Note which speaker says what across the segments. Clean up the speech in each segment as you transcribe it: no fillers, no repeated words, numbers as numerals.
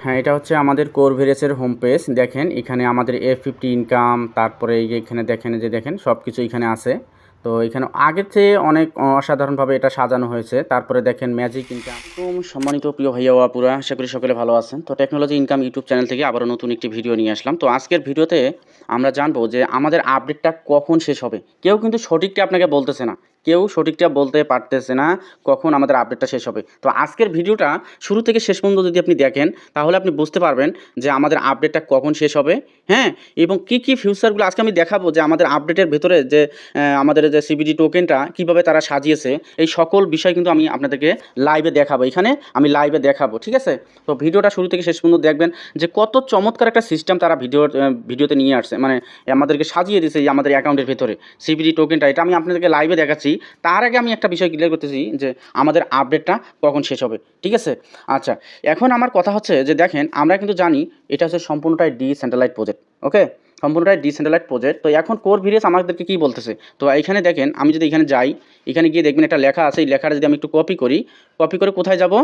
Speaker 1: হ্যাঁ, এটা হচ্ছে আমাদের কোর ভেরিয়াসের হোম পেজ। দেখেন এখানে আমাদের F50 ইনকাম, তারপরে এই যে এখানে দেখেন, এই যে দেখেন সব কিছু এখানে আছে। তো এখানে আগের চেয়ে অনেক অসাধারণভাবে এটা সাজানো হয়েছে। তারপরে দেখেন ম্যাজিক ইনকাম। সম্মানিত প্রিয় ভাইয়া ও আপুরা, আশা করি সকলে ভালো আছেন। তো টেকনোলজি ইনকাম ইউটিউব চ্যানেল থেকে আবারও নতুন একটি ভিডিও নিয়ে আসলাম। তো আজকের ভিডিওতে আমরা জানবো যে আমাদের আপডেটটা কখন শেষ হবে। কেউ কিন্তু সঠিকটা আপনাকে বলতেছে না, কেউ সঠিকটা বলতে পারতেছে না কখন আমাদের আপডেটটা শেষ হবে। তো আজকের ভিডিওটা শুরু থেকে শেষ পর্যন্ত যদি আপনি দেখেন তাহলে আপনি বুঝতে পারবেন যে আমাদের আপডেটটা কখন শেষ হবে, হ্যাঁ, এবং কী ফিউচারগুলো আজকে আমি দেখাবো যে আমাদের আপডেটের ভেতরে যে আমাদের যে সিবিডি টোকেনটা কীভাবে তারা সাজিয়েছে, এই সকল বিষয় কিন্তু আমি আপনাদেরকে লাইভে দেখাবো। এখানে আমি লাইভে দেখাবো, ঠিক আছে? তো ভিডিওটা শুরু থেকে শেষ পর্যন্ত দেখবেন যে কত চমৎকার একটা সিস্টেম তারা ভিডিওতে নিয়ে আসছে, মানে আমাদেরকে সাজিয়ে দিয়েছে এই আমাদের অ্যাকাউন্টের ভেতরে সিবিডি টোকেনটা। এটা আমি আপনাদেরকে লাইভে দেখাচ্ছি। তার আগে আমি একটা বিষয় ক্লিয়ার করতেছি যে আমাদের আপডেটটা কখন শেষ হবে, ঠিক আছে? আচ্ছা, এখন আমার কথা হচ্ছে যে দেখেন আমরা কিন্তু জানি এটা হচ্ছে সম্পূর্ণটাই ডিসেন্ট্রালাইজড প্রজেক্ট, ওকে, সম্পূর্ণটাই ডিসেন্ট্রালাইজড প্রজেক্ট। তো এখন কোর ভিরিয়াস আমাদেরকে কী বলতেছে, তো এখানে দেখেন আমি যদি এখানে যাই, এখানে গিয়ে দেখবেন একটা লেখা আছে। এই লেখাটা যদি আমি একটু কপি করে কোথায় যাব,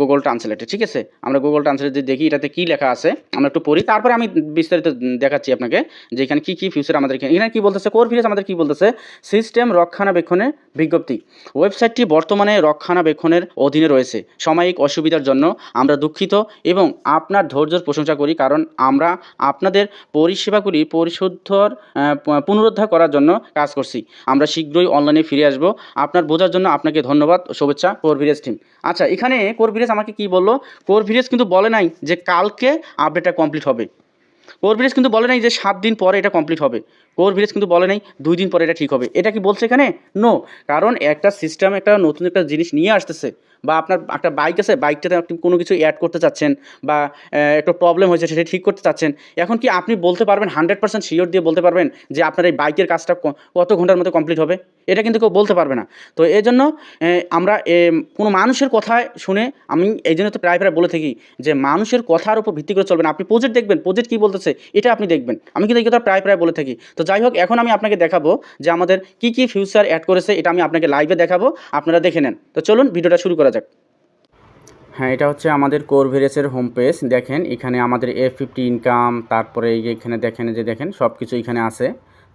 Speaker 1: গুগল ট্রান্সলেটে, ঠিক আছে? আমরা গুগল ট্রান্সলেট যদি দেখি এটাতে কী লেখা আছে আমরা একটু পড়ি, তারপরে আমি বিস্তারিত দেখাচ্ছি আপনাকে যে এখানে কী ফিউচার আমাদের এখানে কী বলতেছে। কোর ভিরিয়াস আমাদের কী বলতেছে, সিস্টেম রক্ষণাবেক্ষণের বিজ্ঞপ্তি। ওয়েবসাইটটি বর্তমানে রক্ষণাবেক্ষণের অধীনে রয়েছে। সাময়িক অসুবিধার জন্য আমরা দুঃখিত এবং আপনার ধৈর্যের প্রশংসা করি, কারণ আমরা আপনাদের পরিষেবাগুলি পুনরুদ্ধার করার জন্য কাজ করছি। আমরা শীঘ্রই অনলাইনে ফিরে আসব। আপনার বোঝার জন্য আপনাকে ধন্যবাদ, শুভেচ্ছা, কোর ভিরিয়াস টিম। আচ্ছা, এখানে কোর ভিরিয়াস আমাকে কী বললো, কোর ভিরিয়াস কিন্তু বলে নাই যে কালকে আপডেটটা কমপ্লিট হবে। কোর ভিরিয়াস কিন্তু বলে নাই যে 7 দিন পরে এটা কমপ্লিট হবে। কোর ভিরিয়াস কিন্তু বলে নাই 2 দিন পরে এটা ঠিক হবে। এটা কি বলছে এখানে? নো। কারণ একটা সিস্টেম একটা নতুন একটা জিনিস নিয়ে আসতেছে, বা আপনার একটা বাইক আছে, বাইকটাতে আপনি কোনো কিছু অ্যাড করতে চাচ্ছেন, বা একটা প্রবলেম হয়েছে সেটা ঠিক করতে চাচ্ছেন। এখন কি আপনি বলতে পারবেন 100% শিওর দিয়ে বলতে পারবেন যে আপনার এই বাইকের কাজটা কত ঘন্টার মধ্যে কমপ্লিট হবে? এটা কিন্তু কেউ বলতে পারবে না। তো এজন্য আমরা কোনো মানুষের কথা শুনে, আমি এই জন্য তো প্রায় বলে থাকি যে মানুষের কথার উপর ভিত্তি করে চলবেন। আপনি প্রজেক্ট দেখবেন, প্রজেক্ট কী বলতেছে এটা আপনি দেখবেন। আমি কিন্তু এই কথা প্রায় বলে থাকি। তো যাই হোক, এখন আমি আপনাকে দেখাবো যে আমাদের কী ফিউচার অ্যাড করেছে, এটা আমি আপনাকে লাইভে দেখাবো, আপনারা দেখে নেন। তো চলুন ভিডিওটা শুরু করা যাক। হ্যাঁ, এটা হচ্ছে আমাদের কোর ভেরিয়াসের হোম পেজ। দেখেন এখানে আমাদের F50 ইনকাম, তারপরে এই যে এখানে দেখেন, যে দেখেন সব কিছু এখানে আছে।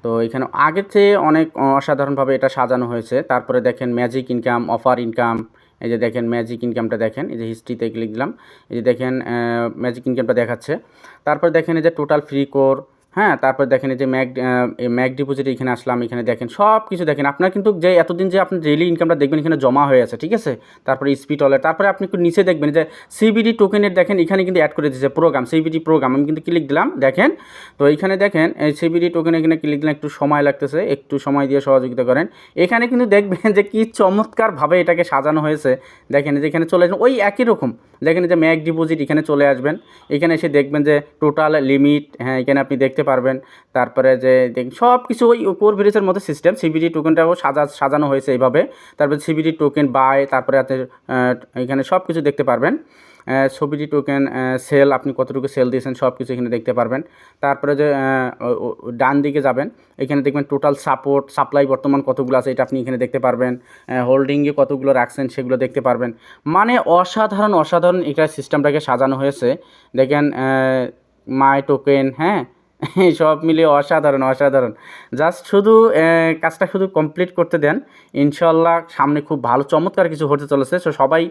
Speaker 1: তো এখানে আগের চেয়ে অনেক অসাধারণভাবে এটা সাজানো হয়েছে। তারপরে দেখেন ম্যাজিক ইনকাম, অফার ইনকাম, এই যে দেখেন ম্যাজিক ইনকামটা দেখেন, এই যে হিস্ট্রিতে ক্লিক দিলাম, এই যে দেখেন ম্যাজিক ইনকামটা দেখাচ্ছে। তারপরে দেখেন এই যে টোটাল ফ্রি কোর, হ্যাঁ, তারপরে দেখেন এই যে ম্যাক ডিপোজিট, এখানে আসলাম, এখানে দেখেন সব কিছু দেখেন। আপনার কিন্তু যে এতদিন যে আপনি ডেইলি ইনকামটা দেখবেন এখানে জমা হয়ে আছে, ঠিক আছে? তারপরে স্পিড ওয়ালেট, তারপরে আপনি একটু নিচে দেখবেন যে সিবিডি টোকেনের দেখেন এখানে কিন্তু অ্যাড করে দিয়েছে প্রোগ্রাম, সিবিডি প্রোগ্রাম। আমি কিন্তু ক্লিক দিলাম, দেখেন। তো এইখানে দেখেন এই সিবিডি টোকেন, এখানে ক্লিক দিলাম, একটু সময় লাগতেছে, একটু সময় দিয়ে সহযোগিতা করেন। এখানে কিন্তু দেখবেন যে কী চমৎকারভাবে এটাকে সাজানো হয়েছে। দেখেন যে এখানে চলে আসবেন ওই একই রকম, দেখেন যে ম্যাক ডিপোজিট, এখানে চলে আসবেন, এখানে এসে দেখবেন যে টোটাল লিমিট, হ্যাঁ, এখানে আপনি দেখতে পারবেন। তারপরে যে সব কিছু ওই কোর ভিরিয়াসের মধ্যে সিস্টেম, সিবিডি টোকেনটাও সাজানো হয়েছে এইভাবে। তারপরে সিবিডি টোকেন বাই, তারপরে আপনি এখানে সব কিছু দেখতে পারবেন। সিবিডি টোকেন সেল, আপনি কতটুকু সেল দিয়েছেন সব কিছু এখানে দেখতে পারবেন। তারপরে যে ডান দিকে যাবেন, এখানে দেখবেন টোটাল সাপ্লাই বর্তমান কতগুলো আছে এটা আপনি এখানে দেখতে পারবেন। হোল্ডিংয়ে কতগুলো রাখছেন সেগুলো দেখতে পারবেন। মানে অসাধারণ এটা সিস্টেমটাকে সাজানো হয়েছে। দেখেন মাই টোকেন, হ্যাঁ, সব মিলিয়ে অসাধারণ। জাস্ট শুধু কাজটা শুধু কমপ্লিট করতে দেন, ইনশাল্লাহ সামনে খুব ভালো চমৎকার কিছু হতে চলেছে। সো সবাই